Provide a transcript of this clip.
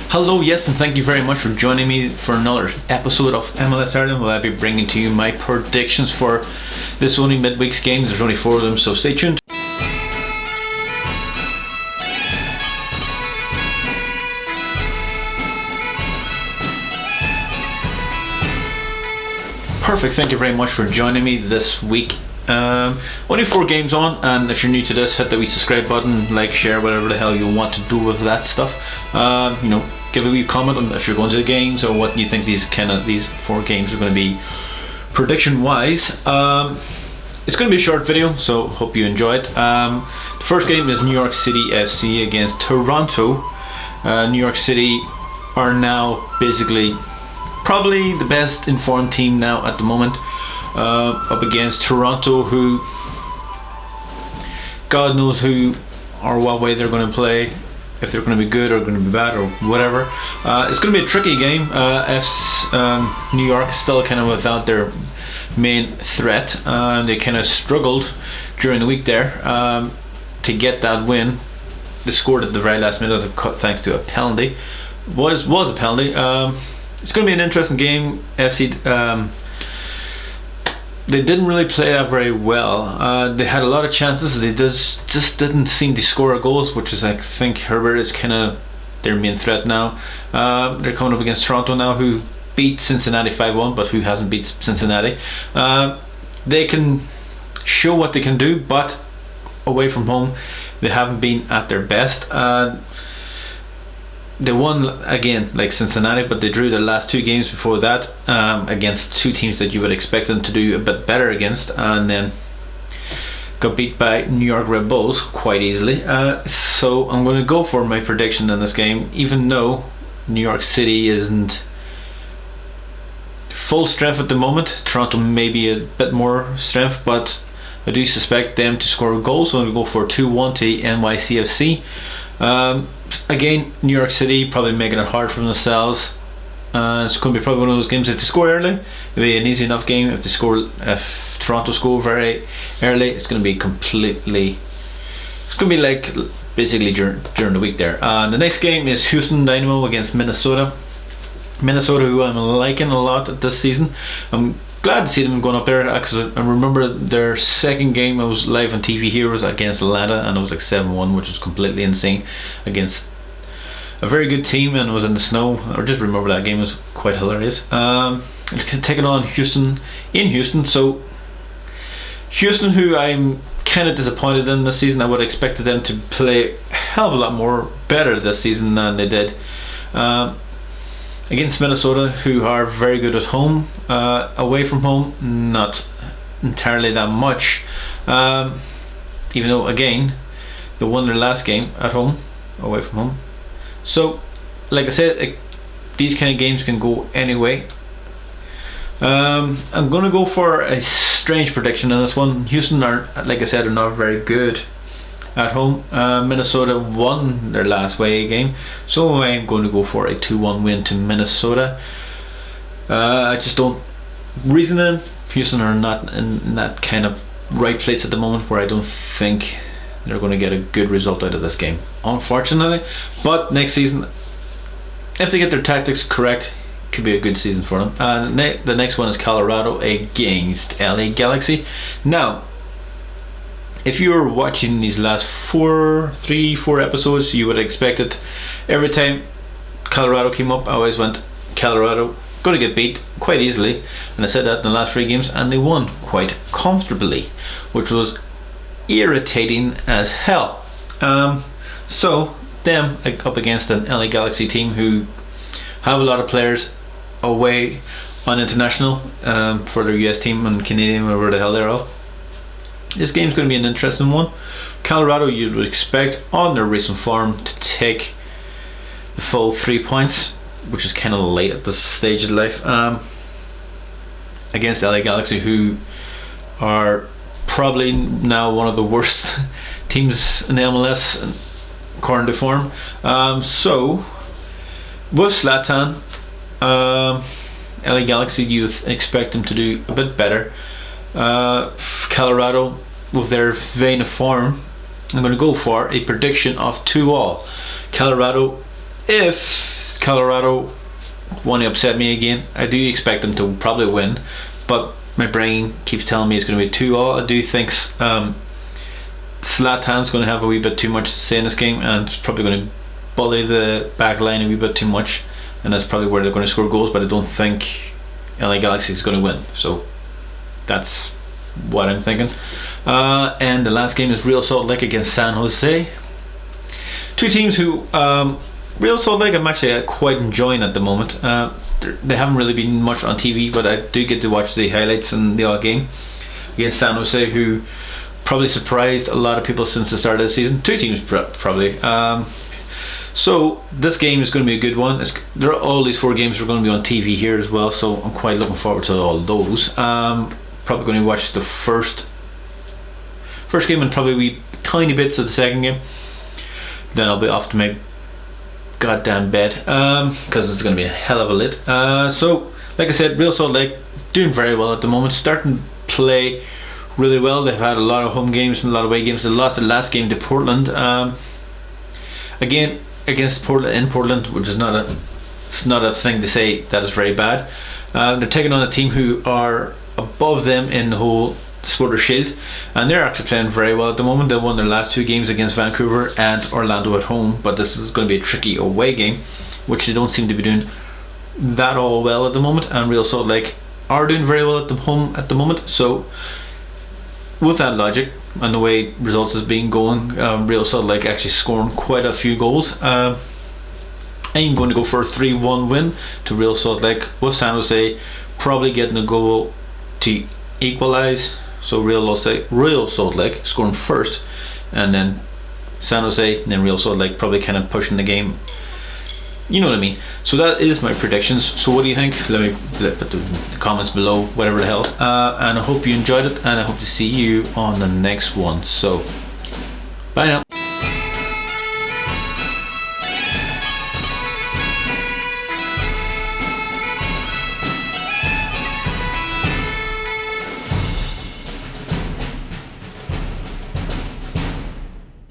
Hello, yes, and thank you very much for joining me for another episode of MLS Ireland, where I'll be bringing to you my predictions for this only midweek's games. There's only 4 of them, so stay tuned. Perfect, thank you very much for joining me this week. Only 4 games on, and if you're new to this, hit the wee subscribe button, like, share, whatever the hell you want to do with that stuff. Give a wee comment on if you're going to the games or what you think these 4 games are going to be prediction wise. It's going to be a short video, so hope you enjoy it. The first game is NYCFC against Toronto. New York City are now basically probably the best informed team now at the moment, up against Toronto, who God knows who or what way they're going to play, if they're going to be good or going to be bad or whatever. It's going to be a tricky game. New York is still kind of without their main threat. They kind of struggled during the week there to get that win. They scored at the very last minute thanks to a penalty. Was a penalty. It's going to be an interesting game. FC they didn't really play that very well. They had a lot of chances. They just didn't seem to score goals, which is, I think, Herbert is kind of their main threat now. They're coming up against Toronto now, who beat Cincinnati 5-1, but who hasn't beat Cincinnati. They can show what they can do, but away from home, they haven't been at their best. They won again like Cincinnati, but they drew their last 2 games before that against 2 teams that you would expect them to do a bit better against, and then got beat by New York Red Bulls quite easily. So I'm going to go for my prediction in this game, even though New York City isn't full strength at the moment. Toronto may be a bit more strength, but I do suspect them to score goals, so I'm going to go for 2-1 to NYCFC. Again, New York City probably making it hard for themselves. It's going to be probably one of those games. If they score early, it'll be an easy enough game. If Toronto score very early, it's going to be completely. It's going to be like basically during the week there. The next game is Houston Dynamo against Minnesota. Minnesota, who I'm liking a lot this season. I'm glad to see them going up there, because I remember their second game I was live on TV here was against Atlanta, and it was like 7-1, which was completely insane against a very good team, and it was in the snow. I just remember that game was quite hilarious. Taking on Houston in Houston. So Houston, who I'm kind of disappointed in this season. I would have expected them to play a hell of a lot more better this season than they did. Against Minnesota, who are very good at home. Away from home, not entirely that much. Even though, again, they won their last game at home, away from home. So, like I said, these kind of games can go anyway. I'm going to go for a strange prediction in this one. Houston are, like I said, are not very good at home. Minnesota won their last away game, so I'm going to go for a 2-1 win to Minnesota. I just don't reason Houston are not in that kind of right place at the moment where I don't think they're going to get a good result out of this game, unfortunately. But next season, if they get their tactics correct, could be a good season for them. The next one is Colorado against LA Galaxy. Now, if you were watching these last 4 episodes, you would have expected every time Colorado came up, I always went, Colorado going to get beat quite easily, and I said that in the last 3 games, and they won quite comfortably, which was irritating as hell. So them up against an LA Galaxy team who have a lot of players away on international for their US team and Canadian, whatever the hell they're all. This game's going to be an interesting one. Colorado, you would expect on their recent form to take the full 3 points, which is kind of late at this stage of life, against LA Galaxy, who are probably now one of the worst teams in the MLS according to form. So with Zlatan, LA Galaxy, you expect them to do a bit better. Colorado, with their vein of form, I'm going to go for a prediction of 2-2. Colorado, if Colorado want to upset me again. I do expect them to probably win, but my brain keeps telling me it's going to be 2-2. I do think Zlatan's going to have a wee bit too much to say in this game, and it's probably going to bully the back line a wee bit too much, and that's probably where they're going to score goals. But I don't think LA Galaxy is going to win, so that's what I'm thinking. And the last game is Real Salt Lake against San Jose. Two teams who Real Salt Lake I'm actually quite enjoying at the moment. They haven't really been much on TV, but I do get to watch the highlights and the odd game against San Jose, who probably surprised a lot of people since the start of the season. Two teams probably. So this game is going to be a good one. All these 4 games are going to be on TV here as well, so I'm quite looking forward to all those. Probably going to watch the first game and probably wee tiny bits of the second game. Then I'll be off to my goddamn bed because it's going to be a hell of a lit. So like I said, Real Salt Lake doing very well at the moment, starting to play really well. They've had a lot of home games and a lot of away games. They lost the last game to Portland, again against Portland in Portland, which is not a thing to say that is very bad. They're taking on a team who are above them in the whole Supporter Shield, and they're actually playing very well at the moment. They won their last 2 games against Vancouver and Orlando at home, but this is going to be a tricky away game, which they don't seem to be doing that all well at the moment. And Real Salt Lake are doing very well at the home at the moment. So with that logic and the way results has been going, Real Salt Lake actually scoring quite a few goals. I'm going to go for a 3-1 win to Real Salt Lake, with San Jose probably getting a goal to equalize. So Real Salt Lake scoring first, and then San Jose, and then Real Salt Lake probably kind of pushing the game. You know what I mean? So that is my predictions. So what do you think? Let me put the comments below, whatever the hell. And I hope you enjoyed it, and I hope to see you on the next one. So bye now.